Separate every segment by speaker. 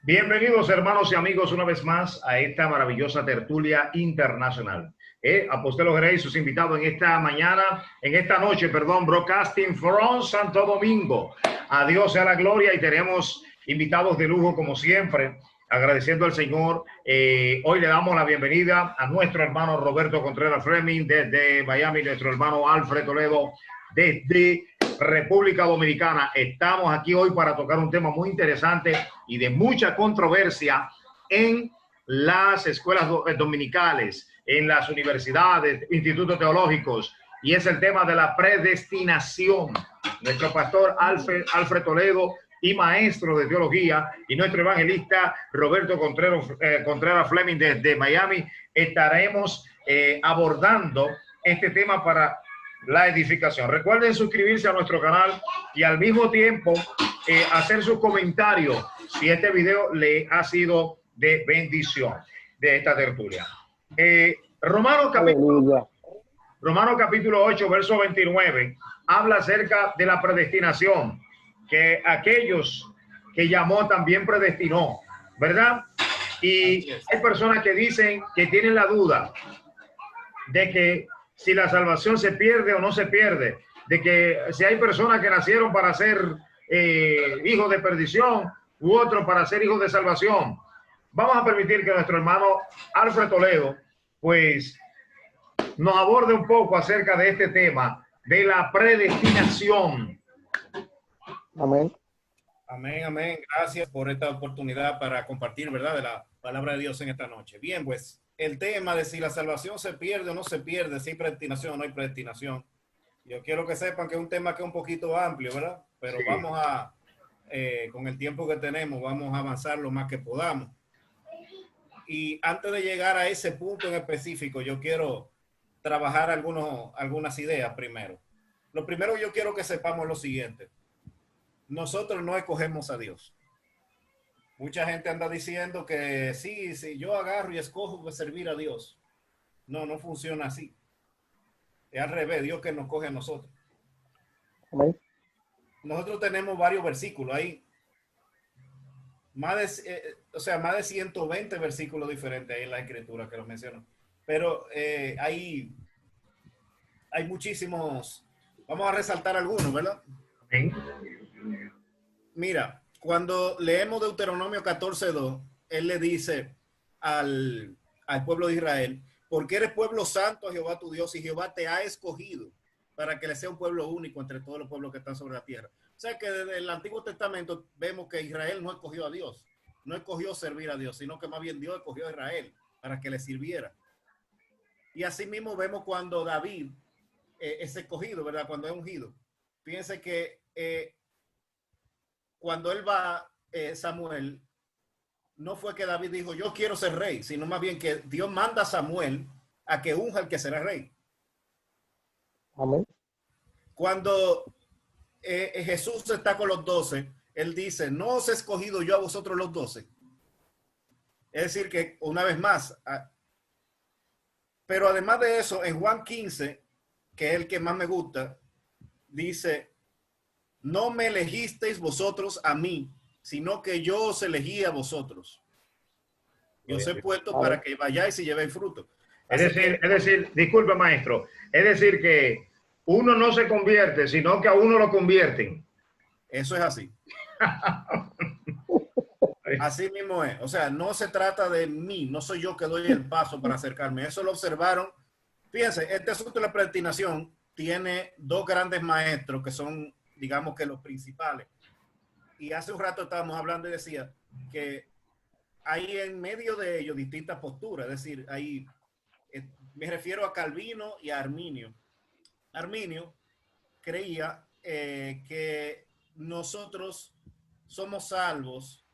Speaker 1: Bienvenidos hermanos y amigos una vez más a esta maravillosa tertulia internacional. Apostelo Grey, sus invitados en esta mañana, en esta noche, perdón, broadcasting from Santo Domingo. A Dios sea la gloria y tenemos invitados de lujo como siempre, agradeciendo al Señor. Hoy le damos la bienvenida a nuestro hermano Roberto Contreras Fleming desde Miami, nuestro hermano Alfred Toledo desde República Dominicana. Estamos aquí hoy para tocar un tema muy interesante y de mucha controversia en las escuelas dominicales, en las universidades, institutos teológicos, y es el tema de la predestinación. Nuestro pastor Alfred Toledo y maestro de teología, y nuestro evangelista Roberto Contreras Fleming desde Miami, estaremos abordando este tema para la edificación. Recuerden suscribirse a nuestro canal y al mismo tiempo hacer sus comentarios si este video le ha sido de bendición de esta tertulia. Romano capítulo 8, verso 29, habla acerca de la predestinación, que aquellos que llamó también predestinó, ¿verdad? Y hay personas que dicen que tienen la duda de que si la salvación se pierde o no se pierde, de que si hay personas que nacieron para ser hijos de perdición u otros para ser hijos de salvación. Vamos a permitir que nuestro hermano Alfred Toledo pues nos aborde un poco acerca de este tema de la predestinación.
Speaker 2: Amén.
Speaker 3: Amén, amén. Gracias por esta oportunidad para compartir, ¿verdad?, de la palabra de Dios en esta noche. Bien, pues el tema de si la salvación se pierde o no se pierde, si hay predestinación o no hay predestinación. Yo quiero que sepan que es un tema que es un poquito amplio, ¿verdad? Pero sí, vamos a, con el tiempo que tenemos, vamos a avanzar lo más que podamos. Y antes de llegar a ese punto en específico, yo quiero trabajar algunas ideas primero. Lo primero que yo quiero que sepamos es lo siguiente. Nosotros no escogemos a Dios. Mucha gente anda diciendo que sí, yo agarro y escojo servir a Dios. No, no funciona así. Es al revés, Dios que nos coge a nosotros.
Speaker 2: Amén.
Speaker 3: Nosotros tenemos varios versículos ahí. Más de 120 versículos diferentes ahí en la Escritura que los menciono. Pero hay muchísimos. Vamos a resaltar algunos, ¿verdad?
Speaker 1: ¿Sí?
Speaker 3: Mira, cuando leemos Deuteronomio 14:2, él le dice al pueblo de Israel, porque eres pueblo santo a Jehová tu Dios y Jehová te ha escogido para que le sea un pueblo único entre todos los pueblos que están sobre la tierra. O sea que desde el Antiguo Testamento vemos que Israel no escogió a Dios, no escogió servir a Dios, sino que más bien Dios escogió a Israel para que le sirviera. Y así mismo vemos cuando David es escogido, ¿verdad? Cuando es ungido. Fíjense que cuando él va, Samuel, no fue que David dijo, yo quiero ser rey, sino más bien que Dios manda a Samuel a que unja al que será rey.
Speaker 2: Amén.
Speaker 3: Cuando Jesús está con los 12, él dice, no os he escogido yo a vosotros los 12. Es decir, que una vez más, pero además de eso, en Juan 15, que es el que más me gusta, dice, no me elegisteis vosotros a mí, sino que yo os elegí a vosotros. Yo os he puesto para que vayáis y llevéis fruto.
Speaker 1: Es decir, disculpe maestro, es decir que uno no se convierte, sino que a uno lo convierten.
Speaker 3: Eso es así. Así mismo es. O sea, no se trata de mí, no soy yo que doy el paso para acercarme. Eso lo observaron. Fíjense, este asunto de la predestinación tiene dos grandes maestros que son, digamos que los principales. Y hace un rato estábamos hablando y decía que hay en medio de ellos distintas posturas. Es decir, hay, me refiero a Calvino y a Arminio. Arminio creía que nosotros somos salvos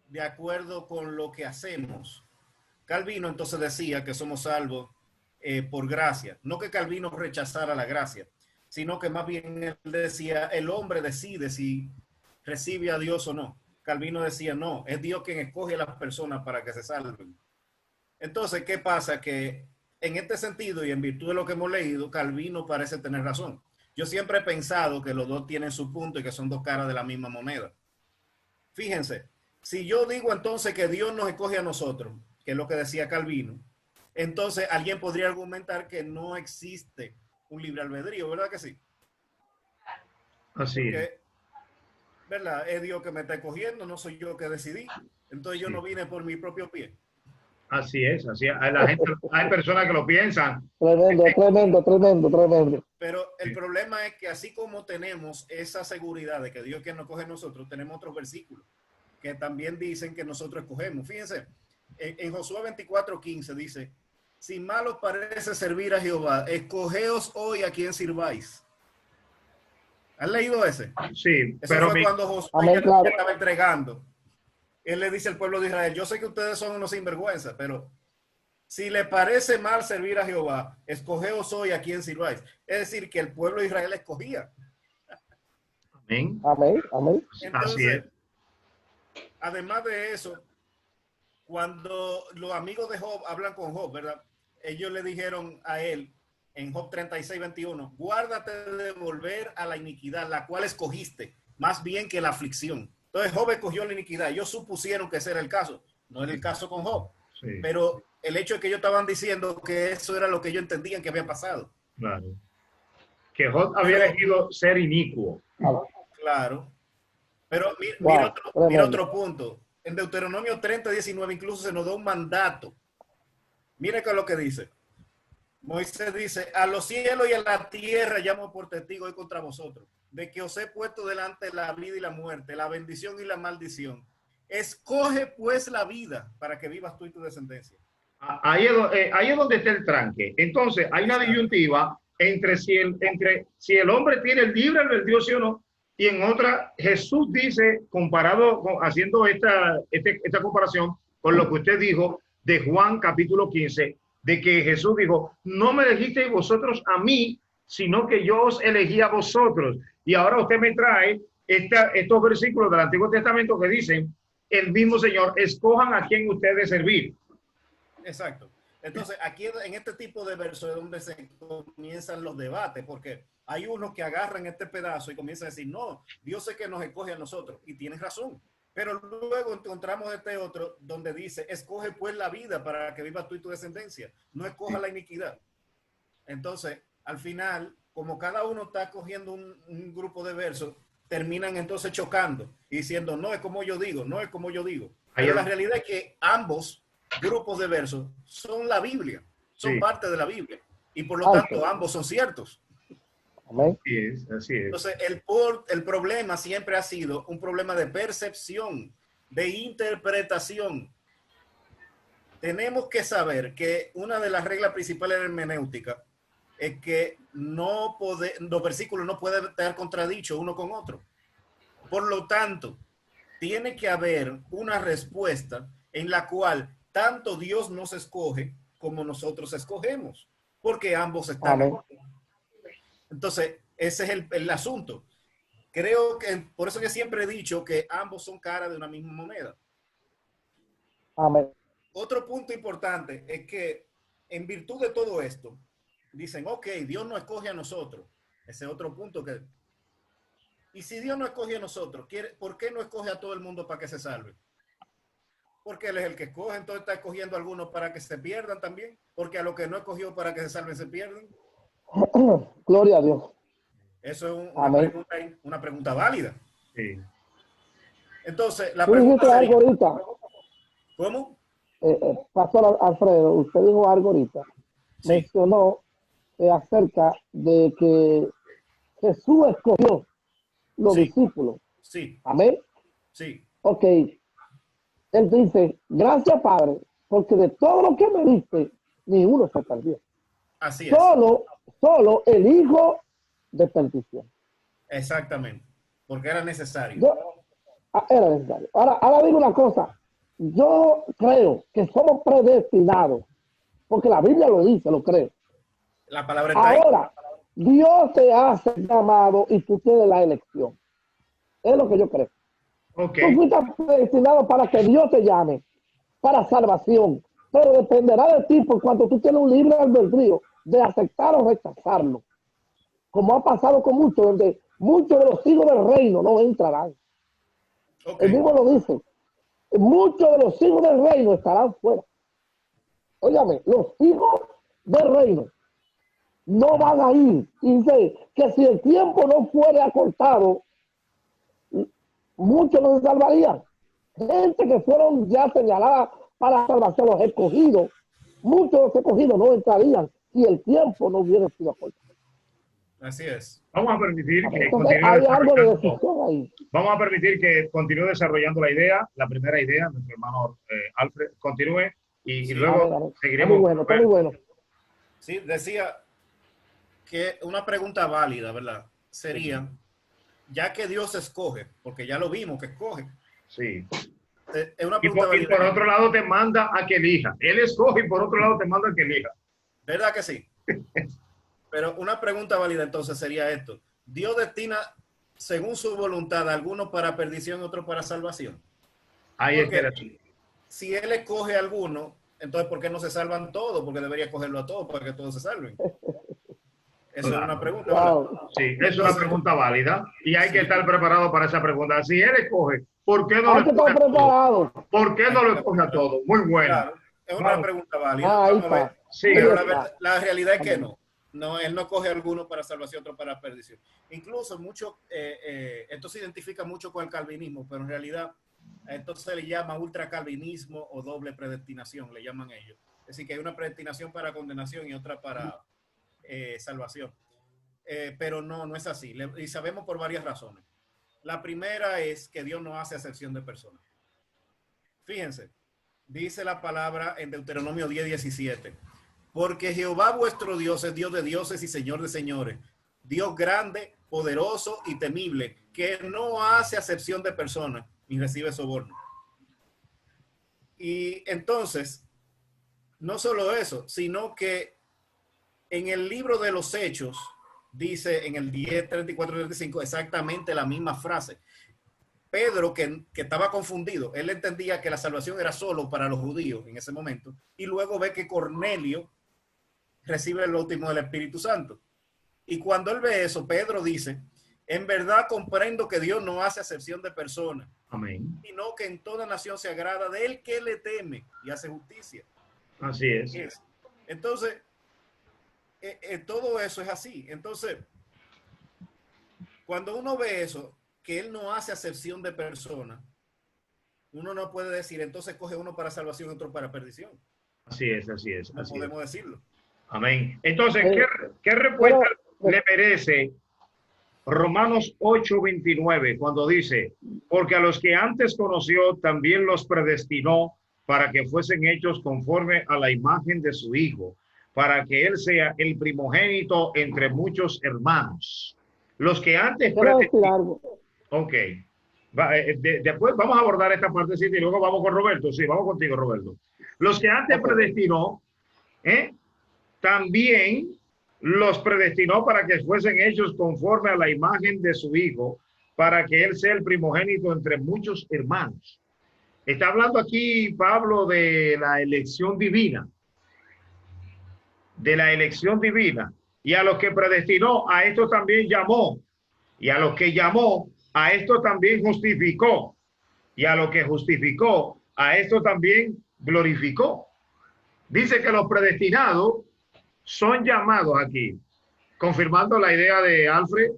Speaker 3: de acuerdo con lo que hacemos. Calvino entonces decía que somos salvos por gracia. No que Calvino rechazara la gracia, sino que más bien él decía, el hombre decide si recibe a Dios o no. Calvino decía, no, es Dios quien escoge a las personas para que se salven. Entonces, ¿qué pasa? Que en este sentido y en virtud de lo que hemos leído, Calvino parece tener razón. Yo siempre he pensado que los dos tienen su punto y que son dos caras de la misma moneda. Fíjense, si yo digo entonces que Dios nos escoge a nosotros, que es lo que decía Calvino, entonces alguien podría argumentar que no existe un libre albedrío, ¿verdad que sí?
Speaker 1: Así es.
Speaker 3: Porque, ¿verdad? Es Dios que me está escogiendo, no soy yo que decidí. Entonces yo
Speaker 1: Sí.
Speaker 3: no vine por mi propio pie.
Speaker 1: Así es, así es. Hay personas que lo piensan.
Speaker 2: Tremendo, tremendo, tremendo, tremendo.
Speaker 3: Pero el
Speaker 1: Sí.
Speaker 3: problema es que así como tenemos esa seguridad de que Dios es quien nos coge a nosotros, tenemos otros versículos que también dicen que nosotros escogemos. Fíjense, en Josué 24:15 dice, si mal os parece servir a Jehová, escogeos hoy a quien sirváis. ¿Han leído ese?
Speaker 1: Sí,
Speaker 3: Eso
Speaker 1: pero
Speaker 3: fue cuando Josué
Speaker 2: Amén,
Speaker 3: ya
Speaker 2: claro.
Speaker 3: estaba entregando. Él le dice al pueblo de Israel, yo sé que ustedes son unos sinvergüenza, pero si le parece mal servir a Jehová, escogeos hoy a quien sirváis. Es decir, que el pueblo de Israel escogía.
Speaker 1: amén.
Speaker 2: Amén, amén.
Speaker 1: Así es.
Speaker 3: Entonces, además de eso, cuando los amigos de Job hablan con Job, ¿verdad? Ellos le dijeron a él en Job 36:21, guárdate de volver a la iniquidad, la cual escogiste, más bien que la aflicción. Entonces Job escogió la iniquidad. Ellos supusieron que ese era el caso. No era el caso con Job.
Speaker 1: Sí,
Speaker 3: Pero el hecho de que ellos estaban diciendo que eso era lo que ellos entendían que había pasado.
Speaker 1: claro. Que Job había elegido ser inicuo.
Speaker 3: Claro. Pero mira,
Speaker 2: Wow,
Speaker 3: mira
Speaker 2: tremendo.
Speaker 3: otro punto. En Deuteronomio 30:19 incluso se nos da un mandato. Mira qué es lo que dice. Moisés dice, a los cielos y a la tierra llamo por testigo hoy contra vosotros, de que os he puesto delante la vida y la muerte, la bendición y la maldición. Escoge pues la vida para que vivas tú y tu descendencia.
Speaker 1: Ahí es donde está el tranque. Entonces, hay una
Speaker 3: Exacto.
Speaker 1: disyuntiva entre si el hombre tiene el libre albedrío sí o no, y en otra, Jesús dice, haciendo esta comparación con lo que usted dijo de Juan capítulo 15, de que Jesús dijo, no me elegisteis vosotros a mí, sino que yo os elegí a vosotros. Y ahora usted me trae estos versículos del Antiguo Testamento que dicen, el mismo Señor, escojan a quien ustedes servir.
Speaker 3: Exacto. Entonces, aquí en este tipo de versos es donde se comienzan los debates, porque hay unos que agarran este pedazo y comienzan a decir, no, Dios es que nos escoge a nosotros, y tienes razón. Pero luego encontramos este otro donde dice, escoge pues la vida para que vivas tú y tu descendencia, no escoja la iniquidad. Entonces, al final, como cada uno está cogiendo un grupo de versos, terminan entonces chocando y diciendo, no es como yo digo, no es como yo digo. Pero la realidad es que ambos grupos de versos son la Biblia, son
Speaker 1: Sí,
Speaker 3: parte de la Biblia. Y por lo tanto, ambos son ciertos.
Speaker 2: Amén.
Speaker 1: así es, así es.
Speaker 3: Entonces, el problema siempre ha sido un problema de percepción, de interpretación. Tenemos que saber que una de las reglas principales de la hermenéutica es que los versículos no pueden estar contradichos uno con otro. Por lo tanto, tiene que haber una respuesta en la cual tanto Dios nos escoge como nosotros escogemos, porque ambos están.
Speaker 2: Amén.
Speaker 3: Entonces, ese es el asunto. Creo que por eso que siempre he dicho que ambos son caras de una misma moneda.
Speaker 2: Amén.
Speaker 3: Otro punto importante es que en virtud de todo esto, dicen, ok, Dios no escoge a nosotros. Ese es otro punto que... Y si Dios no escoge a nosotros, ¿por qué no escoge a todo el mundo para que se salve? Porque Él es el que escoge, entonces está escogiendo a algunos para que se pierdan también, porque a los que no escogió para que se salven se pierden.
Speaker 2: Gloria a Dios.
Speaker 3: Eso es
Speaker 2: Amén.
Speaker 3: una pregunta válida.
Speaker 1: Sí.
Speaker 3: Entonces, la
Speaker 2: Tú
Speaker 3: pregunta
Speaker 2: dijiste
Speaker 3: sería,
Speaker 2: algo ahorita,
Speaker 3: ¿cómo?
Speaker 2: Pastor Alfredo, usted dijo algo ahorita,
Speaker 3: Sí,
Speaker 2: mencionó acerca de que Jesús escogió los
Speaker 3: sí,
Speaker 2: discípulos.
Speaker 3: sí,
Speaker 2: Amén.
Speaker 3: sí,
Speaker 2: Ok. Él dice, gracias Padre, porque de todo lo que me diste, ni uno se perdió.
Speaker 3: así es,
Speaker 2: Solo el hijo de perdición.
Speaker 3: exactamente, porque era necesario.
Speaker 2: Era necesario. Ahora digo una cosa, yo creo que somos predestinados, porque la Biblia lo dice, lo creo.
Speaker 3: La palabra está ahí.
Speaker 2: Ahora, Dios te hace llamado y tú tienes la elección. Es lo que yo creo.
Speaker 1: Ok,
Speaker 2: Tú fuiste predestinado para que Dios te llame, para salvación, pero dependerá de ti por cuanto tú tienes un libre albedrío de aceptar o rechazarlo. Como ha pasado con muchos, donde muchos de los hijos del reino no entrarán.
Speaker 3: Ok,
Speaker 2: El mismo lo dice. muchos de los hijos del reino estarán fuera. Óyame, los hijos del reino no van a ir. Y dice que si el tiempo no fuera acortado, muchos no se salvarían. Gente que fueron ya señaladas para la salvación, los escogidos, muchos de los escogidos no entrarían si el tiempo no hubiera sido acortado.
Speaker 3: Así es.
Speaker 1: Vamos a permitir que
Speaker 2: Entonces, hay algo de decisión ahí.
Speaker 1: Vamos a permitir que continúe desarrollando la idea, la primera idea, nuestro hermano Alfred, continúe y luego seguiremos.
Speaker 2: Está muy bueno, está muy bueno.
Speaker 3: Sí, decía que una pregunta válida, ¿verdad? Sería, ya que Dios escoge, porque ya lo vimos que escoge.
Speaker 1: Sí.
Speaker 3: Es una
Speaker 1: Y
Speaker 3: pregunta
Speaker 1: por otro lado te manda a que elija. Él escoge y por otro lado te manda a que elija.
Speaker 3: ¿Verdad que sí? Pero una pregunta válida entonces sería esto. ¿Dios destina según su voluntad a algunos para perdición y otros para salvación?
Speaker 1: Ahí
Speaker 3: Porque
Speaker 1: espera.
Speaker 3: si Él escoge a algunos, entonces ¿por qué no se salvan todos? Porque debería escogerlo a todos para que todos se salven. Eso es una pregunta, ¿verdad?
Speaker 2: Wow.
Speaker 1: Sí, es una pregunta válida y hay que estar preparado para esa pregunta. Si Él escoge, ¿por qué no
Speaker 2: Hay
Speaker 1: lo
Speaker 2: que estar
Speaker 1: escoge a todos?
Speaker 2: preparado.
Speaker 1: ¿Por qué no lo escoge a todos? Muy bueno.
Speaker 3: Claro, es una
Speaker 1: Vamos.
Speaker 3: pregunta válida.
Speaker 2: Ahí
Speaker 3: Vamos a ver.
Speaker 2: está.
Speaker 1: Sí,
Speaker 3: Pero
Speaker 2: Ahí está.
Speaker 3: la realidad es que no. No, él no coge algunos para salvación, otros para perdición. Incluso mucho, esto se identifica mucho con el calvinismo, pero en realidad esto se le llama ultracalvinismo o doble predestinación, le llaman ellos. Es decir, que hay una predestinación para condenación y otra para salvación. Pero no es así. Y sabemos por varias razones. La primera es que Dios no hace acepción de personas. Fíjense, dice la palabra en Deuteronomio 10:17. Porque Jehová vuestro Dios es Dios de dioses y Señor de señores, Dios grande, poderoso y temible, que no hace acepción de personas ni recibe soborno. Y entonces, no solo eso, sino que en el libro de los Hechos, dice en el 10:34-35 exactamente la misma frase. Pedro, que estaba confundido, él entendía que la salvación era solo para los judíos en ese momento, y luego ve que Cornelio recibe el bautismo del Espíritu Santo. Y cuando él ve eso, Pedro dice, en verdad comprendo que Dios no hace acepción de personas,
Speaker 1: amén.
Speaker 3: sino que en toda nación se agrada de él que le teme y hace justicia.
Speaker 1: Así es.
Speaker 3: Entonces, todo eso es así. Entonces, cuando uno ve eso, que él no hace acepción de personas, uno no puede decir, entonces coge uno para salvación y otro para perdición.
Speaker 1: Así es, así es.
Speaker 3: No
Speaker 1: así
Speaker 3: podemos
Speaker 1: es.
Speaker 3: decirlo.
Speaker 1: Amén. Entonces, ¿qué respuesta le merece Romanos 8:29 cuando dice, porque a los que antes conoció también los predestinó para que fuesen hechos conforme a la imagen de su Hijo, para que él sea el primogénito entre muchos hermanos? Los que antes predestinó. Ok. Después vamos a abordar esta partecita y luego vamos con Roberto. Sí, vamos contigo, Roberto. Los que antes predestinó, también los predestinó para que fuesen hechos conforme a la imagen de su Hijo, para que él sea el primogénito entre muchos hermanos. Está hablando aquí Pablo de la elección divina. De la elección divina. Y a los que predestinó, a esto también llamó. Y a los que llamó, a esto también justificó. Y a los que justificó, a esto también glorificó. Dice que los predestinados son llamados aquí, confirmando la idea de Alfred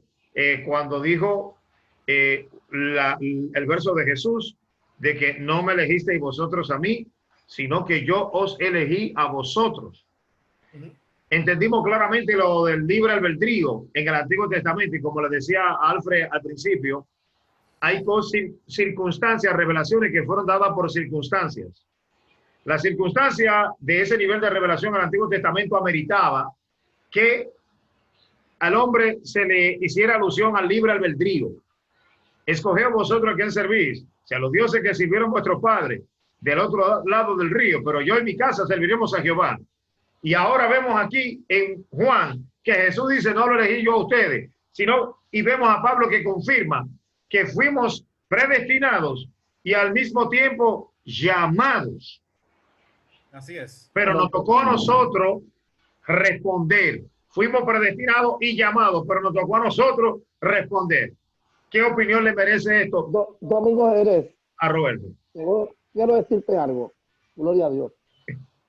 Speaker 1: cuando dijo el verso de Jesús, de que no me elegisteis vosotros a mí, sino que yo os elegí a vosotros. Entendimos claramente lo del libre albedrío en el Antiguo Testamento, y como le decía Alfred al principio, hay circunstancias, revelaciones que fueron dadas por circunstancias. La circunstancia de ese nivel de revelación al Antiguo Testamento ameritaba que al hombre se le hiciera alusión al libre albedrío. Escoged vosotros a quién servís, si a los dioses que sirvieron vuestros padres del otro lado del río, pero yo en mi casa serviremos a Jehová. Y ahora vemos aquí en Juan que Jesús dice, no lo elegí yo a ustedes, sino, y vemos a Pablo que confirma que fuimos predestinados y al mismo tiempo llamados.
Speaker 3: Así es.
Speaker 1: Pero nos tocó a nosotros responder. Fuimos predestinados y llamados, pero nos tocó a nosotros responder. ¿Qué opinión le merece esto?
Speaker 2: Domingo Jerez.
Speaker 1: A Roberto.
Speaker 2: quiero decirte algo. Gloria a Dios.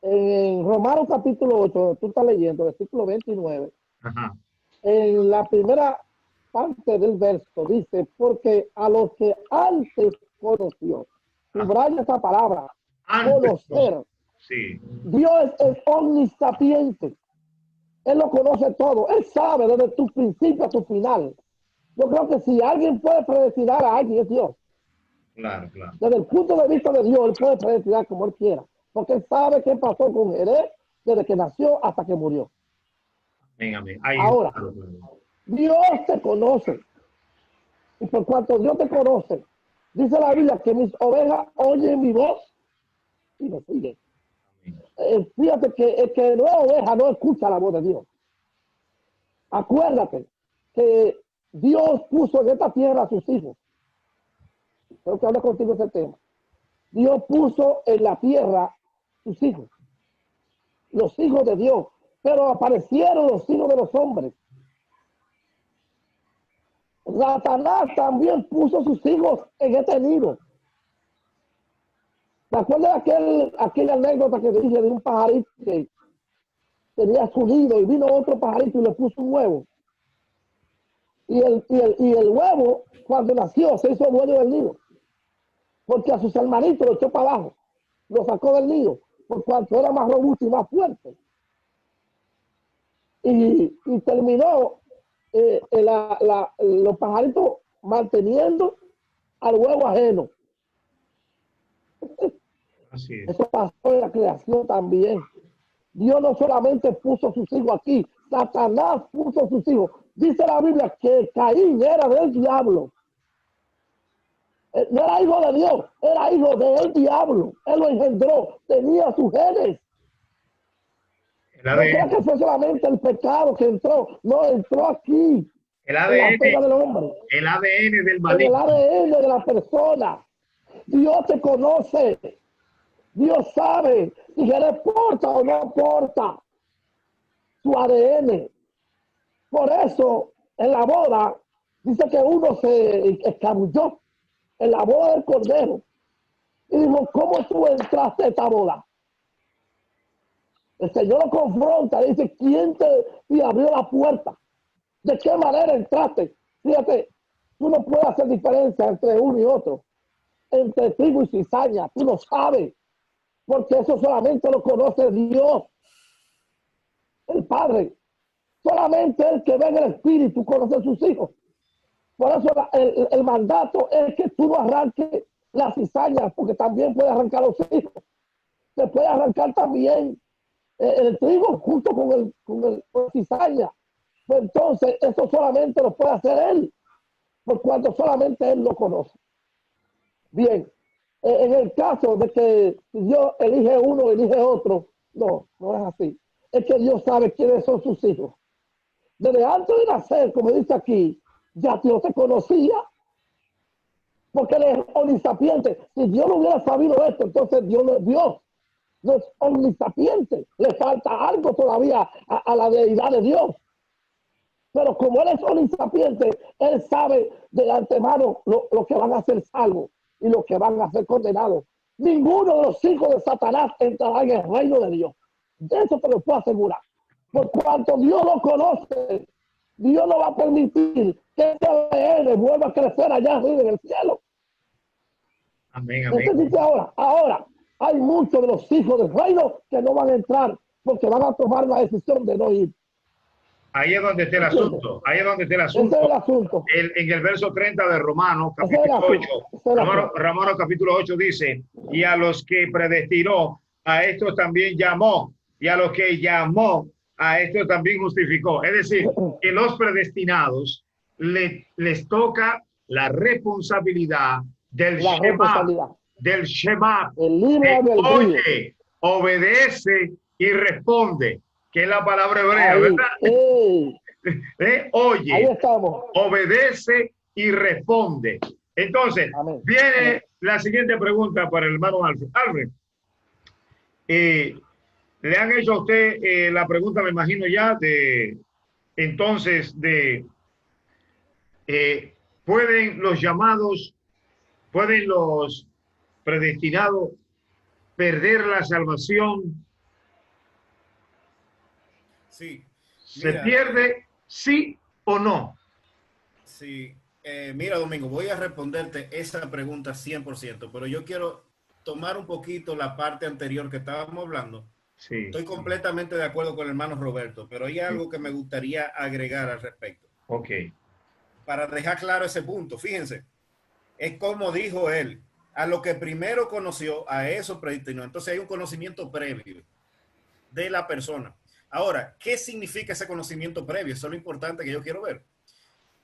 Speaker 2: En Romanos capítulo 8, tú estás leyendo, versículo 29,
Speaker 1: Ajá.
Speaker 2: en la primera parte del verso dice, porque a los que antes conoció, subraya esa palabra,
Speaker 1: Antes,
Speaker 2: conocer.
Speaker 1: sí,
Speaker 2: Dios es omnisapiente. Él lo conoce todo. Él sabe desde tu principio a tu final. Yo creo que si alguien puede predestinar a alguien es Dios.
Speaker 1: claro, claro.
Speaker 2: Desde el punto de vista de Dios, Él puede predestinar como Él quiera. Porque Él sabe qué pasó con Jerez desde que nació hasta que murió.
Speaker 1: Amén, amén. Ahí,
Speaker 2: Ahora,
Speaker 1: claro, claro.
Speaker 2: Dios te conoce. Y por cuanto Dios te conoce, dice la Biblia que mis ovejas oyen mi voz y me siguen. Fíjate que el que no es oveja no escucha la voz de Dios. Acuérdate que Dios puso en esta tierra a sus hijos. Creo que hablo contigo ese tema. Dios puso en la tierra sus hijos, los hijos de Dios, pero aparecieron los hijos de los hombres. Satanás también puso sus hijos en este nido. ¿Te acuerdas de aquella anécdota que dije de un pajarito que tenía su nido y vino otro pajarito y le puso un huevo? Y el huevo, cuando nació, se hizo dueño del nido. Porque a sus hermanitos lo echó para abajo. Lo sacó del nido. Por cuanto era más robusto y más fuerte. Y terminó los pajaritos manteniendo al huevo ajeno.
Speaker 1: Así es.
Speaker 2: Eso pasó en la creación también. Dios no solamente puso sus hijos aquí, Satanás puso sus hijos. Dice la Biblia que Caín era del diablo. No era hijo de Dios, era hijo del diablo. Él lo engendró, tenía sus genes. No creo que fue solamente el pecado que entró, no, entró aquí,
Speaker 1: El
Speaker 2: en la pega del hombre,
Speaker 1: el ADN del
Speaker 2: en el
Speaker 1: maligno.
Speaker 2: ADN de la persona. Dios te conoce, Dios sabe si eres porta o no porta su ADN. Por eso, en la boda, dice que uno se escabulló en la boda del Cordero. Y dijo, ¿cómo tú entraste a esta boda? El Señor lo confronta, dice, ¿quién te abrió la puerta? ¿De qué manera entraste? Fíjate, tú no puedes hacer diferencia entre uno y otro, entre trigo y cizaña, tú lo sabes, porque eso solamente lo conoce Dios, el Padre. Solamente el que ve en el Espíritu conoce a sus hijos. Por eso el mandato es que tú no arranques las cizañas, porque también puede arrancar los hijos. Se puede arrancar también el trigo junto con la cizaña. Pues entonces, eso solamente lo puede hacer Él, por cuanto solamente Él lo conoce. Bien, en el caso de que Dios elige uno, elige otro, no es así. Es que Dios sabe quiénes son sus hijos. Desde antes de nacer, como dice aquí, ya Dios te conocía, porque Él es omnisapiente. Si Dios no hubiera sabido esto, entonces Dios no es omnisapiente. Le falta algo todavía a la deidad de Dios. Pero como Él es omnisapiente, Él sabe de antemano lo que van a ser salvos y lo que van a ser condenados. Ninguno de los hijos de Satanás entrará en el reino de Dios. De eso te lo puedo asegurar. Por cuanto Dios lo conoce, Dios no va a permitir que ese ADN vuelva a crecer allá arriba en el cielo.
Speaker 1: Amén, amén.
Speaker 2: ¿Entendiste ahora? Ahora, hay muchos de los hijos del reino que no van a entrar porque van a tomar la decisión de no ir.
Speaker 1: Ahí es donde está el asunto. Ahí es donde está el asunto.
Speaker 2: Ese es el asunto.
Speaker 1: En el verso 30 de Romanos, capítulo 8. Romanos capítulo 8 dice, y a los que predestinó, a estos también llamó. Y a los que llamó, a estos también justificó. Es decir, que los predestinados les toca la responsabilidad del Shema. Del Shema.
Speaker 2: El libre del
Speaker 1: oye, obedece y responde. Que es la palabra hebrea, ¿verdad? Oye,
Speaker 2: ahí estamos.
Speaker 1: Obedece y responde. Entonces,
Speaker 2: amén,
Speaker 1: viene
Speaker 2: amén.
Speaker 1: La siguiente pregunta para el hermano Alfred. Alfred, le han hecho a usted la pregunta, me imagino ya, ¿pueden los llamados, pueden los predestinado perder la salvación?
Speaker 3: Sí,
Speaker 1: ¿Se
Speaker 3: mira,
Speaker 1: pierde sí o no?
Speaker 3: sí, mira, Domingo, voy a responderte esa pregunta 100%, pero yo quiero tomar un poquito la parte anterior que estábamos hablando.
Speaker 1: Sí,
Speaker 3: Estoy completamente de acuerdo con el hermano Roberto, pero hay
Speaker 1: sí.
Speaker 3: algo que me gustaría agregar al respecto.
Speaker 1: Ok,
Speaker 3: Para dejar claro ese punto, fíjense, es como dijo él, a lo que primero conoció, a eso predestinó. Entonces hay un conocimiento previo de la persona. Ahora, ¿qué significa ese conocimiento previo? Eso es lo importante que yo quiero ver.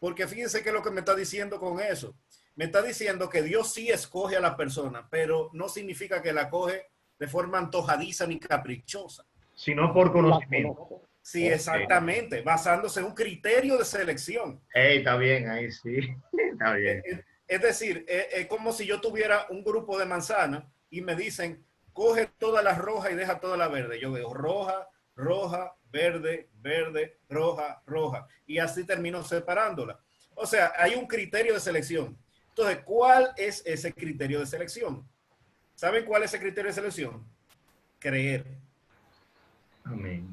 Speaker 3: Porque fíjense qué es lo que me está diciendo con eso. Me está diciendo que Dios sí escoge a la persona, pero no significa que la coge de forma antojadiza ni caprichosa.
Speaker 1: sino por
Speaker 2: La
Speaker 1: conocimiento.
Speaker 2: conozco.
Speaker 3: Sí,
Speaker 2: Ok.
Speaker 3: exactamente, basándose en un criterio de selección.
Speaker 1: Hey, está bien, ahí sí, está bien.
Speaker 3: Es decir, es como si yo tuviera un grupo de manzanas y me dicen, coge todas las rojas y deja toda la verde. Yo veo roja, roja, verde, verde, roja, roja. Y así termino separándola. O sea, hay un criterio de selección. Entonces, ¿cuál es ese criterio de selección? ¿Saben cuál es ese criterio de selección? Creer.
Speaker 1: Amén.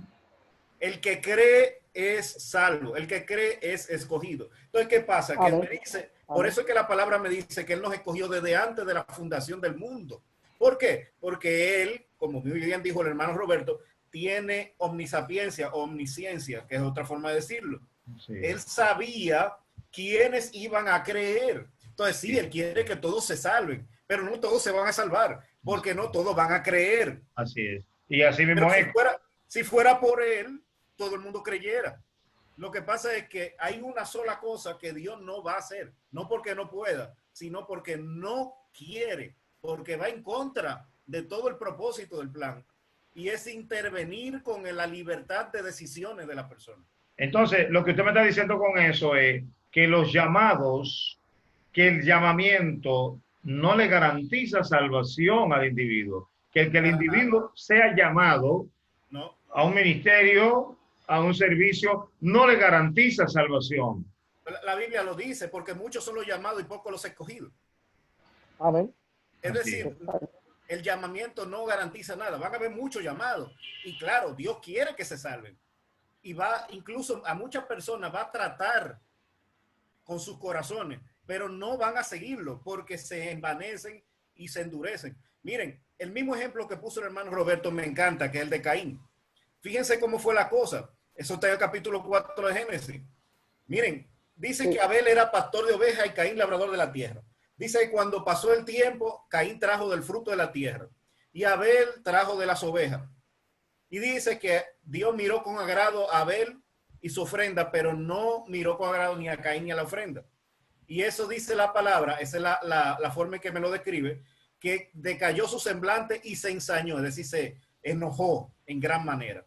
Speaker 3: El que cree es salvo, el que cree es escogido. Entonces, ¿qué pasa? Que él me
Speaker 2: Amén.
Speaker 3: dice, por
Speaker 2: Amén.
Speaker 3: eso es que la palabra me dice que él nos escogió desde antes de la fundación del mundo. ¿Por qué? Porque él, como muy bien dijo el hermano Roberto, tiene omnisapiencia, omnisciencia, que es otra forma de decirlo.
Speaker 1: Sí,
Speaker 3: Él sabía quiénes iban a creer. Entonces, sí, él quiere que todos se salven, pero no todos se van a salvar, porque no todos van a creer.
Speaker 1: así es. Y así
Speaker 3: Pero
Speaker 1: mismo es.
Speaker 3: si fuera por él, todo el mundo creyera. Lo que pasa es que hay una sola cosa que Dios no va a hacer, no porque no pueda, sino porque no quiere, porque va en contra de todo el propósito del plan, y es intervenir con la libertad de decisiones de la persona.
Speaker 1: Entonces, lo que usted me está diciendo con eso es que los llamados, que el llamamiento no le garantiza salvación al individuo, que el
Speaker 3: Para nada,
Speaker 1: individuo sea llamado
Speaker 3: no.
Speaker 1: a un ministerio, a un servicio, no le garantiza salvación.
Speaker 3: La Biblia lo dice, porque muchos son los llamados y pocos los escogidos.
Speaker 2: Amén.
Speaker 3: Es
Speaker 1: Así es.
Speaker 3: decir, el llamamiento no garantiza nada. Van a haber muchos llamados. Y claro, Dios quiere que se salven. Y va, incluso a muchas personas, va a tratar con sus corazones, pero no van a seguirlo porque se envanecen y se endurecen. Miren, el mismo ejemplo que puso el hermano Roberto me encanta, que es el de Caín. Fíjense cómo fue la cosa. Eso está en el capítulo 4 de Génesis. Miren, dice que
Speaker 2: Sí.
Speaker 3: Abel era pastor de ovejas y Caín labrador de la tierra. Dice que cuando pasó el tiempo, Caín trajo del fruto de la tierra y Abel trajo de las ovejas. Y dice que Dios miró con agrado a Abel y su ofrenda, pero no miró con agrado ni a Caín ni a la ofrenda. Y eso dice la palabra, esa es la forma en que me lo describe, que decayó su semblante y se ensañó, es decir, se enojó en gran manera.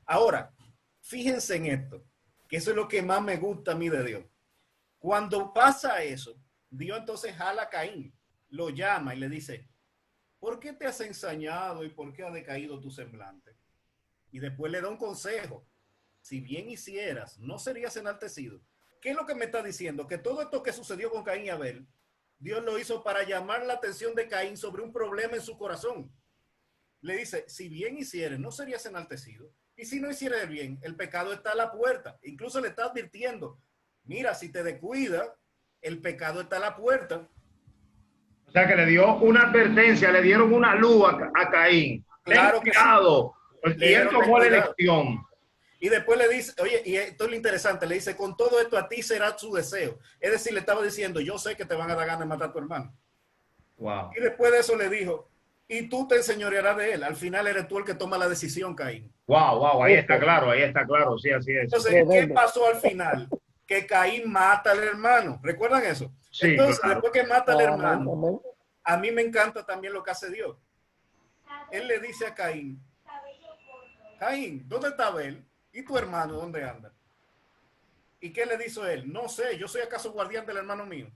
Speaker 3: Ahora, fíjense en esto, que eso es lo que más me gusta a mí de Dios. Cuando pasa eso, Dios entonces jala a Caín, lo llama y le dice, ¿por qué te has ensañado y por qué ha decaído tu semblante? Y después le da un consejo. Si bien hicieras, no serías enaltecido. ¿Qué es lo que me está diciendo? Que todo esto que sucedió con Caín y Abel, Dios lo hizo para llamar la atención de Caín sobre un problema en su corazón. Le dice, si bien hicieres, no serías enaltecido. Y si no hicieres bien, el pecado está a la puerta. Incluso le está advirtiendo, mira, si te descuida, el pecado está a la puerta.
Speaker 1: O sea que le dio una advertencia, le dieron una luz a Caín. Ten
Speaker 3: Claro que sí.
Speaker 1: cuidado.
Speaker 3: Le
Speaker 1: Y él
Speaker 3: dijeron, ten
Speaker 1: tomó la
Speaker 3: cuidado.
Speaker 1: elección.
Speaker 3: Y después le dice, oye, y esto es lo interesante, le dice, con todo esto a ti será su deseo. Es decir, le estaba diciendo, yo sé que te van a dar ganas de matar a tu hermano.
Speaker 1: Wow.
Speaker 3: Y después de eso le dijo, y tú te enseñorearás de él. Al final eres tú el que toma la decisión, Caín.
Speaker 1: Wow, wow, ahí está
Speaker 2: Eso.
Speaker 1: claro, ahí está claro, sí, así es.
Speaker 3: Entonces, ¿qué
Speaker 2: Tremendo.
Speaker 3: pasó al final? Que Caín mata al hermano. ¿Recuerdan eso?
Speaker 1: Sí,
Speaker 3: Entonces,
Speaker 1: claro.
Speaker 3: después que mata al
Speaker 2: Amén.
Speaker 3: hermano,
Speaker 2: Amén.
Speaker 3: a mí me encanta también lo que hace Dios. Él le dice a Caín, Caín, ¿dónde está Abel? ¿Y tu hermano dónde anda? ¿Y qué le dijo él? No sé, yo soy acaso guardián del hermano mío.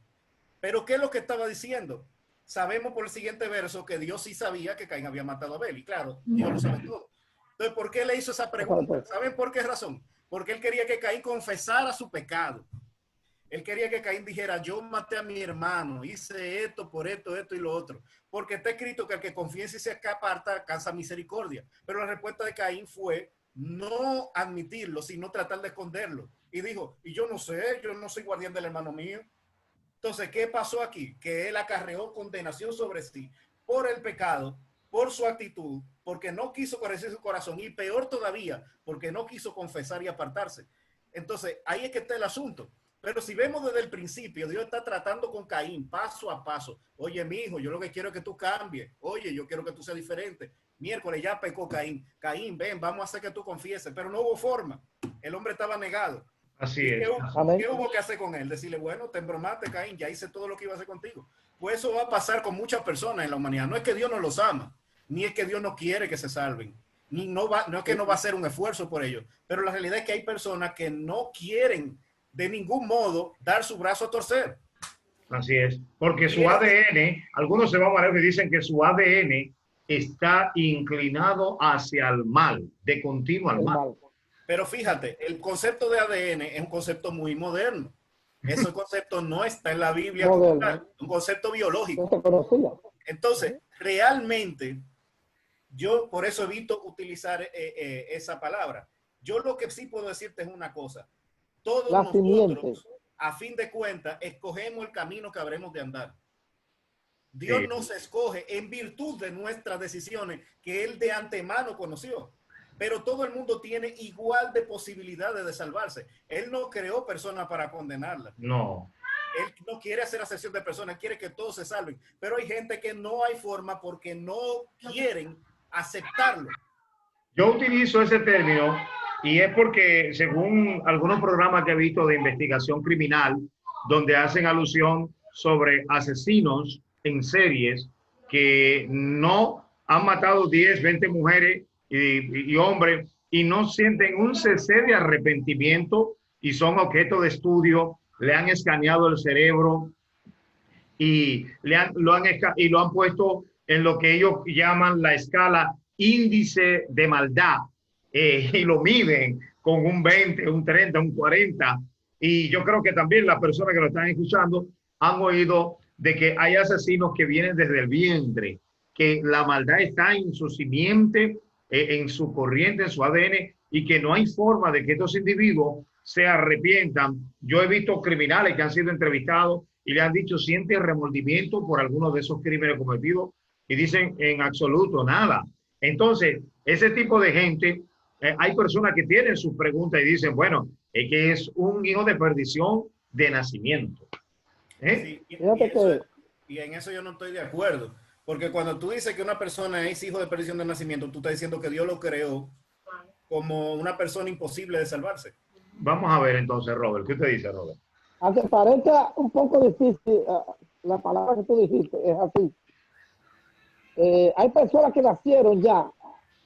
Speaker 3: Pero ¿qué es lo que estaba diciendo? Sabemos por el siguiente verso que Dios sí sabía que Caín había matado a Abel. Y claro, Dios lo sabe todo. Entonces, ¿por qué le hizo esa pregunta? ¿Saben por qué razón? Porque él quería que Caín confesara su pecado. Él quería que Caín dijera, yo maté a mi hermano, hice esto por esto, esto y lo otro. Porque está escrito que el que confiesa y se aparta alcanza misericordia. Pero la respuesta de Caín fue no admitirlo, sino tratar de esconderlo. Y dijo, y yo no soy guardián del hermano mío. Entonces, ¿qué pasó aquí? Que él acarreó condenación sobre sí por el pecado, por su actitud, porque no quiso corregir su corazón y peor todavía, porque no quiso confesar y apartarse. Entonces, ahí es que está el asunto. Pero si vemos desde el principio, Dios está tratando con Caín paso a paso. Oye, mi hijo, yo lo que quiero es que tú cambies. Oye, yo quiero que tú seas diferente. Miércoles ya pecó Caín. Caín, ven, vamos a hacer que tú confieses. Pero no hubo forma. El hombre estaba negado.
Speaker 1: Así
Speaker 3: ¿Y
Speaker 1: es.
Speaker 3: qué hubo que hacer con él? Decirle, bueno, te embromaste, Caín, ya hice todo lo que iba a hacer contigo. Pues eso va a pasar con muchas personas en la humanidad. No es que Dios no los ama, ni es que Dios no quiere que se salven, no es que no va a hacer un esfuerzo por ellos, pero la realidad es que hay personas que no quieren de ningún modo dar su brazo a torcer.
Speaker 1: Así es, porque su ADN, algunos se van a ver y dicen que su ADN está inclinado hacia el mal, de continuo al mal.
Speaker 3: Pero fíjate, el concepto de ADN es un concepto muy moderno. Ese concepto no está en la Biblia como tal, un concepto biológico. Entonces, realmente, yo por eso evito utilizar esa palabra. Yo lo que sí puedo decirte es una cosa. Todos nosotros, a fin de cuentas, escogemos el camino que habremos de andar. Dios nos escoge en virtud de nuestras decisiones que Él de antemano conoció. Pero todo el mundo tiene igual de posibilidades de salvarse. Él no creó personas para condenarlas.
Speaker 1: No.
Speaker 3: Él no quiere hacer acepción de personas, quiere que todos se salven. Pero hay gente que no hay forma porque no quieren aceptarlo.
Speaker 1: Yo utilizo ese término y es porque según algunos programas que he visto de investigación criminal, donde hacen alusión sobre asesinos en series que no han matado 10, 20 mujeres y hombres y no sienten un cese de arrepentimiento y son objeto de estudio, le han escaneado el cerebro y lo han puesto en lo que ellos llaman la escala índice de maldad y lo miden con un 20, un 30, un 40 y yo creo que también las personas que lo están escuchando han oído de que hay asesinos que vienen desde el vientre, que la maldad está en su simiente, en su corriente, en su ADN, y que no hay forma de que estos individuos se arrepientan. Yo he visto criminales que han sido entrevistados y le han dicho, ¿siente remordimiento por algunos de esos crímenes cometidos? Y dicen, en absoluto, nada. Entonces, ese tipo de gente, hay personas que tienen sus preguntas y dicen, bueno, es que es un hijo de perdición de nacimiento.
Speaker 3: Sí, y en eso yo no estoy de acuerdo. Porque cuando tú dices que una persona es hijo de perdición de nacimiento, tú estás diciendo que Dios lo creó como una persona imposible de salvarse.
Speaker 1: Vamos a ver entonces, Robert. ¿Qué usted dice, Robert?
Speaker 2: Aunque parezca un poco difícil, la palabra que tú dijiste es así. Hay personas que nacieron ya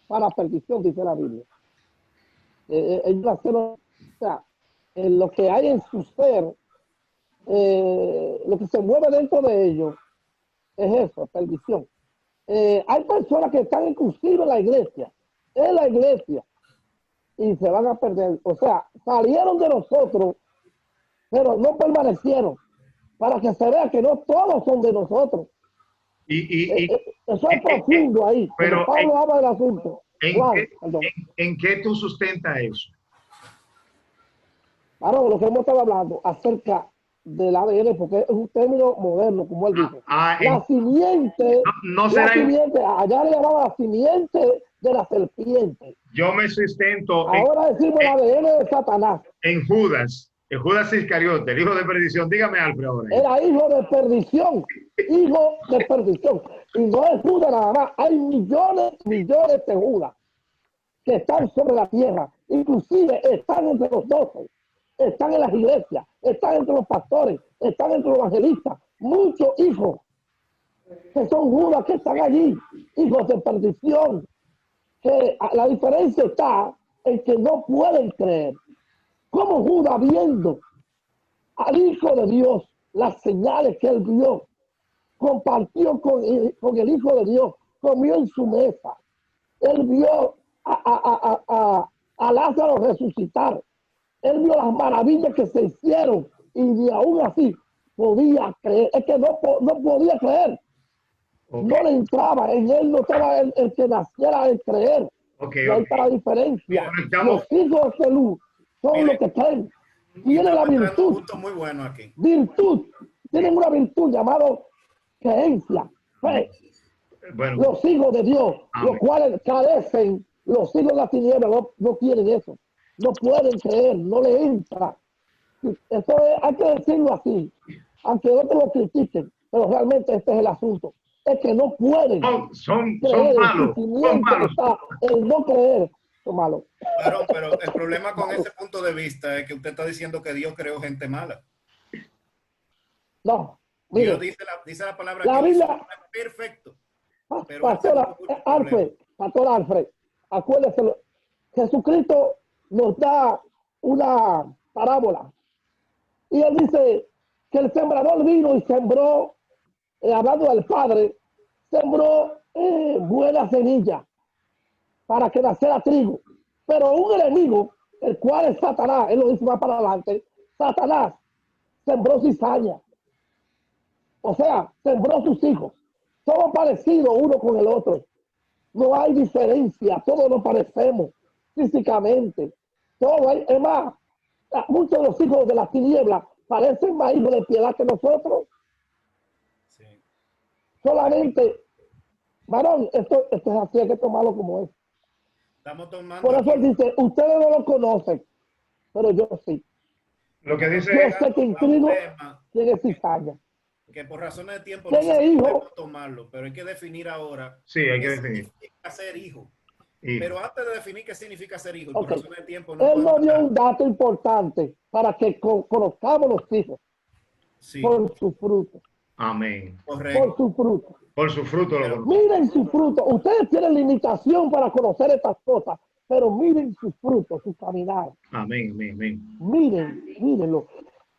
Speaker 2: para perdición, dice la Biblia. Ellos nacieron, o sea, lo que hay en su ser, lo que se mueve dentro de ellos, es eso, perdición. Hay personas que están inclusive en la iglesia, y se van a perder. O sea, salieron de nosotros, pero no permanecieron, para que se vea que no todos son de nosotros. Eso es profundo ahí. Pero Pablo habla del asunto.
Speaker 1: ¿En qué tú sustentas eso?
Speaker 2: Claro, lo que hemos estado hablando acerca del ADN, porque es un término moderno, como él dice. La simiente, allá le llamaba la simiente de la serpiente.
Speaker 1: Yo me sustento.
Speaker 2: Ahora decimos el ADN de Satanás.
Speaker 1: En Judas Iscariote, el hijo de perdición. Dígame, Alfred, ahora.
Speaker 2: Era hijo de perdición. Hijo de perdición. Y no es Judas nada más. Hay millones de Judas que están sobre la tierra. Inclusive están entre los 12. Están en las iglesias, están entre los pastores, están entre los evangelistas, muchos hijos que son Judas que están allí, hijos de perdición, que la diferencia está en que no pueden creer. Como Judas, viendo al Hijo de Dios, las señales que él vio, compartió con el Hijo de Dios, comió en su mesa, él vio a Lázaro resucitar. Él vio las maravillas que se hicieron y ni aún así podía creer. Es que no podía creer.
Speaker 1: Ok.
Speaker 2: No le entraba, en él no estaba el que naciera el creer.
Speaker 1: Ok,
Speaker 2: Y ahí está la diferencia.
Speaker 1: Conectamos.
Speaker 2: Los hijos de luz son
Speaker 3: Mire,
Speaker 2: los que creen.
Speaker 3: y
Speaker 2: Tienen la
Speaker 3: estamos entrando a un
Speaker 2: virtud.
Speaker 3: punto muy bueno aquí.
Speaker 2: Virtud. Tienen una virtud llamada creencia, fe.
Speaker 1: Bueno,
Speaker 2: Los hijos de Dios,
Speaker 1: amén.
Speaker 2: los cuales carecen, los hijos de la tiniebla no tienen eso. No pueden creer, no le entra. Eso hay que decirlo así, aunque otros lo critiquen, pero realmente este es el asunto. Es que no pueden
Speaker 1: Son
Speaker 2: creer,
Speaker 1: malos,
Speaker 2: el
Speaker 1: son
Speaker 2: sentimiento
Speaker 1: malos.
Speaker 2: está, el no creer, son malos.
Speaker 3: Varón, pero el problema con ese punto de vista es que usted está diciendo que Dios creó gente mala.
Speaker 2: No,
Speaker 3: Dios
Speaker 2: mire,
Speaker 3: dice la palabra
Speaker 2: la
Speaker 3: que él hizo
Speaker 2: Biblia,
Speaker 3: perfecto. Pero él se
Speaker 2: Pastor Alfred, acuérdese, Jesucristo nos da una parábola y él dice que el sembrador vino y sembró, hablando del Padre, sembró buena semilla para que naciera trigo. Pero un enemigo, el cual es Satanás, él lo dice más para adelante, Satanás sembró cizaña. O sea, sembró sus hijos. Somos parecidos uno con el otro. No hay diferencia. Todos nos parecemos físicamente. Todo hay, es más, muchos de los hijos de las tinieblas parecen más hijos de piedad que nosotros.
Speaker 3: Sí.
Speaker 2: Solamente, varón, esto es así, hay que tomarlo como es.
Speaker 3: Estamos tomando
Speaker 2: Por eso
Speaker 3: aquí
Speaker 2: él dice, ustedes no lo conocen, pero yo sí.
Speaker 1: Lo que dice
Speaker 2: Yo sé que en trigo tiene cizaña.
Speaker 3: que por razones de tiempo no
Speaker 2: ¿Quién
Speaker 3: sé
Speaker 2: es
Speaker 3: si
Speaker 2: hijo?
Speaker 3: podemos tomarlo, pero hay que definir ahora
Speaker 1: Sí, hay que
Speaker 3: qué
Speaker 1: definir.
Speaker 3: significa ser hijo.
Speaker 1: Hijo.
Speaker 3: Pero antes de definir qué significa ser hijo, y
Speaker 2: Ok.
Speaker 3: por razones de tiempo no
Speaker 2: Él
Speaker 3: podemos
Speaker 2: nos dio
Speaker 3: entrar.
Speaker 2: un dato importante para que conozcamos los hijos
Speaker 3: Sí,
Speaker 2: por su fruto.
Speaker 1: Amén.
Speaker 2: Por
Speaker 3: correcto.
Speaker 2: su fruto.
Speaker 1: Por su fruto lo
Speaker 3: Pero-
Speaker 1: conocemos.
Speaker 2: Miren su fruto. Ustedes tienen limitación para conocer estas cosas, pero miren sus frutos, su caminar.
Speaker 1: Amén, amén, amén.
Speaker 2: Mírenlo.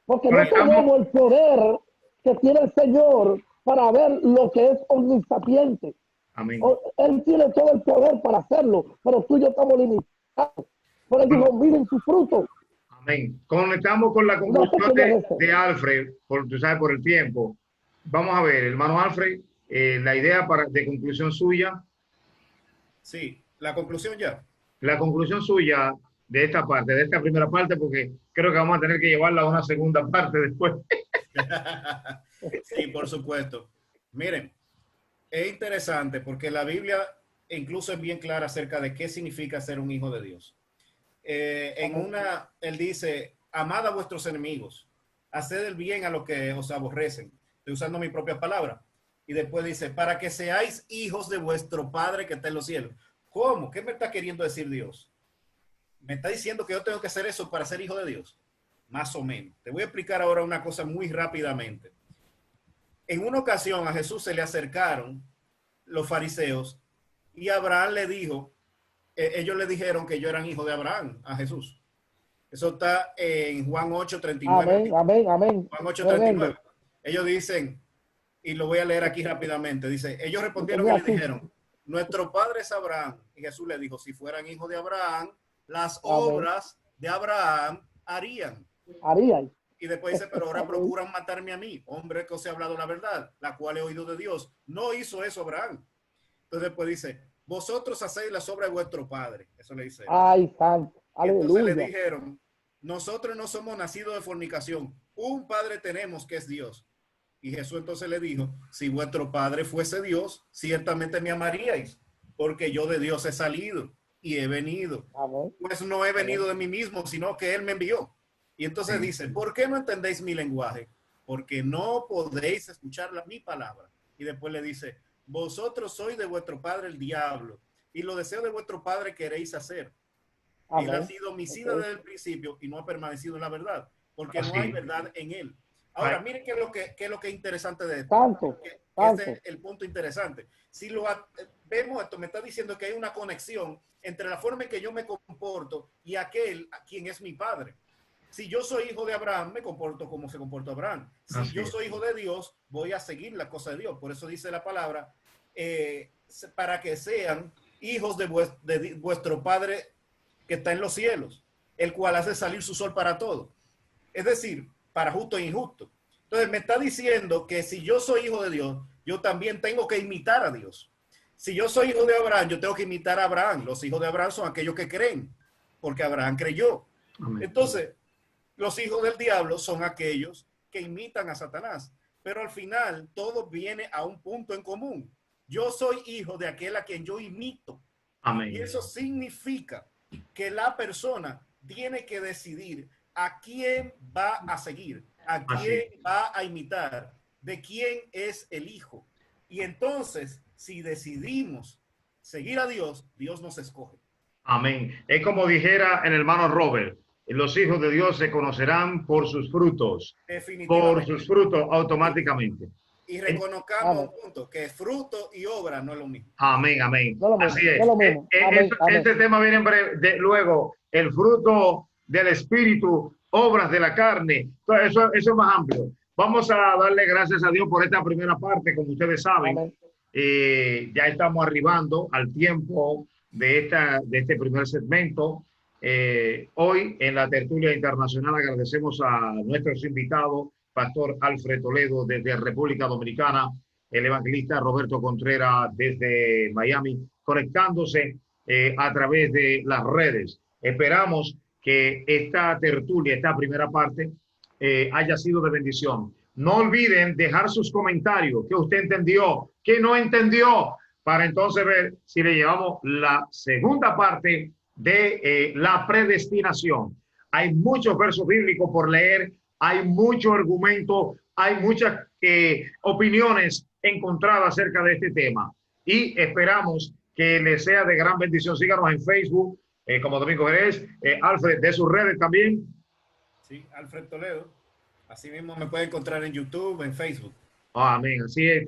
Speaker 2: Porque no
Speaker 1: Conectamos.
Speaker 2: tenemos el poder que tiene el Señor para ver lo que es omnisapiente.
Speaker 1: Amén.
Speaker 2: Él tiene todo el poder para hacerlo, pero tú y yo estamos limitados. Por eso digo, miren su fruto.
Speaker 1: Amén. Conectamos con la
Speaker 2: No sé
Speaker 1: conclusión
Speaker 2: quién es ese.
Speaker 1: de Alfred, tú sabes, por el tiempo. Vamos a ver, hermano Alfred, la idea de conclusión suya,
Speaker 3: Sí, la conclusión ya.
Speaker 1: la conclusión suya de esta parte, de esta primera parte, porque creo que vamos a tener que llevarla a una segunda parte después.
Speaker 3: Sí, por supuesto. Miren, es interesante porque la Biblia incluso es bien clara acerca de qué significa ser un hijo de Dios. Él dice, amad a vuestros enemigos, haced el bien a los que os aborrecen. Estoy usando mi propia palabra. Y después dice, para que seáis hijos de vuestro Padre que está en los cielos. ¿Cómo? ¿Qué me está queriendo decir Dios? ¿Me está diciendo que yo tengo que hacer eso para ser hijo de Dios? Más o menos. Te voy a explicar ahora una cosa muy rápidamente. En una ocasión a Jesús se le acercaron los fariseos y Abraham le dijo, ellos le dijeron que ellos eran hijos de Abraham a Jesús. Eso está en Juan 8:39.
Speaker 2: Amén.
Speaker 3: Juan 8:39. Ellos dicen, y lo voy a leer aquí rápidamente, dice, ellos respondieron y le dijeron, nuestro padre es Abraham. Y Jesús le dijo, si fueran hijos de Abraham, las obras de Abraham harían. Y después dice, pero ahora procuran matarme a mí, hombre que os he hablado la verdad, la cual he oído de Dios. No hizo eso Abraham. Entonces después dice, vosotros hacéis las obras de vuestro padre. Eso le dice.
Speaker 2: Ay, santo.
Speaker 3: Entonces le dijeron, nosotros no somos nacidos de fornicación. Un padre tenemos que es Dios. Y Jesús entonces le dijo, si vuestro padre fuese Dios, ciertamente me amaríais, porque yo de Dios he salido y he venido.
Speaker 2: Amén.
Speaker 3: Pues no he venido de mí mismo, sino que Él me envió. Y entonces dice, ¿por qué no entendéis mi lenguaje? Porque no podéis escuchar mi palabra. Y después le dice, vosotros sois de vuestro padre el diablo, y los deseos de vuestro padre queréis hacer. Él ha sido homicida desde el principio y no ha permanecido en la verdad, porque no hay verdad en él. Ahora, miren qué es lo que es interesante de esto. Ese es el punto interesante. Si lo vemos esto, me está diciendo que hay una conexión entre la forma en que yo me comporto y aquel a quien es mi padre. Si yo soy hijo de Abraham, me comporto como se comportó Abraham. Si yo soy hijo de Dios, voy a seguir la cosa de Dios. Por eso dice la palabra, para que sean hijos de vuestro Padre que está en los cielos, el cual hace salir su sol para todo. Es decir, para justo e injusto. Entonces me está diciendo que si yo soy hijo de Dios, yo también tengo que imitar a Dios. Si yo soy hijo de Abraham, yo tengo que imitar a Abraham. Los hijos de Abraham son aquellos que creen, porque Abraham creyó.
Speaker 1: Amén.
Speaker 3: Entonces, los hijos del diablo son aquellos que imitan a Satanás. Pero al final, todo viene a un punto en común. Yo soy hijo de aquel a quien yo imito.
Speaker 1: Amén.
Speaker 3: Y eso significa que la persona tiene que decidir a quién va a seguir, a quién va a imitar, de quién es el hijo. Y entonces, si decidimos seguir a Dios, Dios nos escoge.
Speaker 1: Amén. Es como dijera el hermano Robert, los hijos de Dios se conocerán por sus frutos. Por sus frutos automáticamente.
Speaker 3: Y reconozcamos un punto, que fruto y obra no es lo mismo.
Speaker 1: Amén, amén.
Speaker 2: No
Speaker 1: Así es.
Speaker 2: no amén,
Speaker 1: Este tema viene en breve, luego, el fruto del espíritu, obras de la carne. Entonces, eso es más amplio. Vamos a darle gracias a Dios por esta primera parte, como ustedes saben. Ya estamos arribando al tiempo de este primer segmento. Hoy en la tertulia internacional agradecemos a nuestros invitados, Pastor Alfred Toledo desde República Dominicana, el evangelista Roberto Contreras desde Miami, conectándose a través de las redes. Esperamos que esta tertulia, esta primera parte, haya sido de bendición. No olviden dejar sus comentarios, qué usted entendió, qué no entendió, para entonces ver si le llevamos la segunda parte de la predestinación. Hay muchos versos bíblicos por leer, hay mucho argumento, hay muchas opiniones encontradas acerca de este tema y esperamos que les sea de gran bendición. Síganos en Facebook como Domingo Jerez, Alfred, de sus redes también.
Speaker 3: Sí, Alfred Toledo. Así mismo me puede encontrar en YouTube, en Facebook.
Speaker 1: Amén. Así es.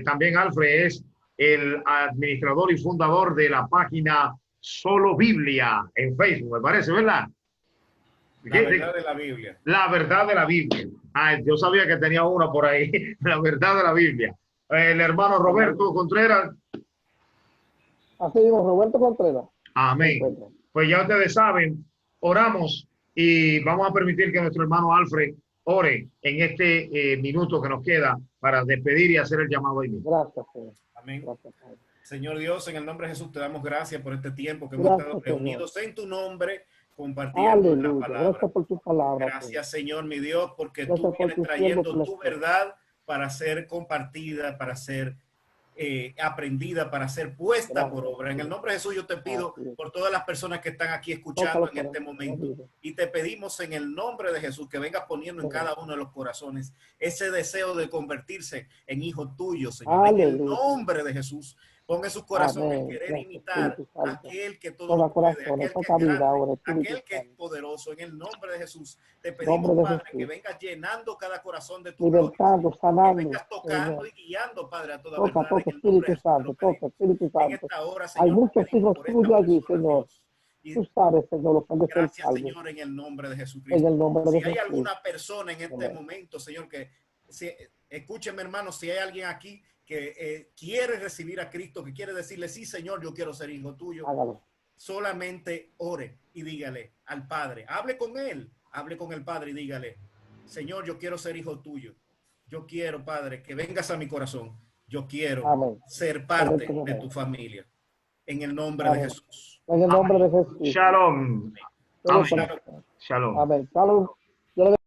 Speaker 1: También Alfred es el administrador y fundador de la página Solo Biblia en Facebook, me parece, ¿verdad?
Speaker 3: La verdad de la Biblia.
Speaker 1: La verdad de la Biblia. Yo sabía que tenía una por ahí. La verdad de la Biblia. El hermano Roberto Contreras.
Speaker 2: Así mismo, Roberto Contreras.
Speaker 1: Amén. Pues ya ustedes saben, oramos y vamos a permitir que nuestro hermano Alfred ore en este minuto que nos queda para despedir y hacer el llamado ahí mismo.
Speaker 2: Gracias, Señor.
Speaker 3: Amén.
Speaker 2: Gracias, Señor.
Speaker 3: Señor Dios, en el nombre de Jesús te damos gracias por este tiempo que hemos estado reunidos en tu nombre, compartiendo la palabra.
Speaker 2: Gracias por tu palabra.
Speaker 3: Gracias, Señor, mi Dios, porque tú vienes trayendo tu verdad para ser compartida, para ser aprendida, para ser puesta por obra. En el nombre de Jesús yo te pido por todas las personas que están aquí escuchando en este momento y te pedimos en el nombre de Jesús que vengas poniendo en cada uno de los corazones ese deseo de convertirse en hijo tuyo, Señor. En el nombre de Jesús. Pon en sus corazones querer imitar a aquel que todo lo puede, aquel que es grande, aquel que es poderoso. En el nombre de Jesús te pedimos, Padre, que vengas llenando cada corazón de tu gloria, que vengas tocando y guiando, Padre, a toda verdad.
Speaker 2: Toca, Espíritu Santo, toca, Espíritu Santo.
Speaker 3: En esta hora, Señor,
Speaker 2: hay muchos hijos tuyos allí, Señor. Tú sabes, Señor, lo que han de ser
Speaker 3: gracias,
Speaker 2: salvos.
Speaker 3: Señor, en el nombre de Jesucristo.
Speaker 2: En el nombre de
Speaker 3: si
Speaker 2: Jesús.
Speaker 3: hay alguna persona en este momento, Señor, que escúcheme, hermano, si hay alguien aquí que quiere recibir a Cristo, que quiere decirle, sí, Señor, yo quiero ser hijo tuyo,
Speaker 2: hágalo.
Speaker 3: Solamente ore y dígale al Padre, hable con él, hable con el Padre y dígale, Señor, yo quiero ser hijo tuyo. Yo quiero, Padre, que vengas a mi corazón. Yo quiero ser parte de tu familia. En el nombre de Jesús.
Speaker 2: En el nombre de Jesús.
Speaker 1: Shalom.
Speaker 2: Shalom.
Speaker 1: Shalom.
Speaker 2: Amén. Shalom.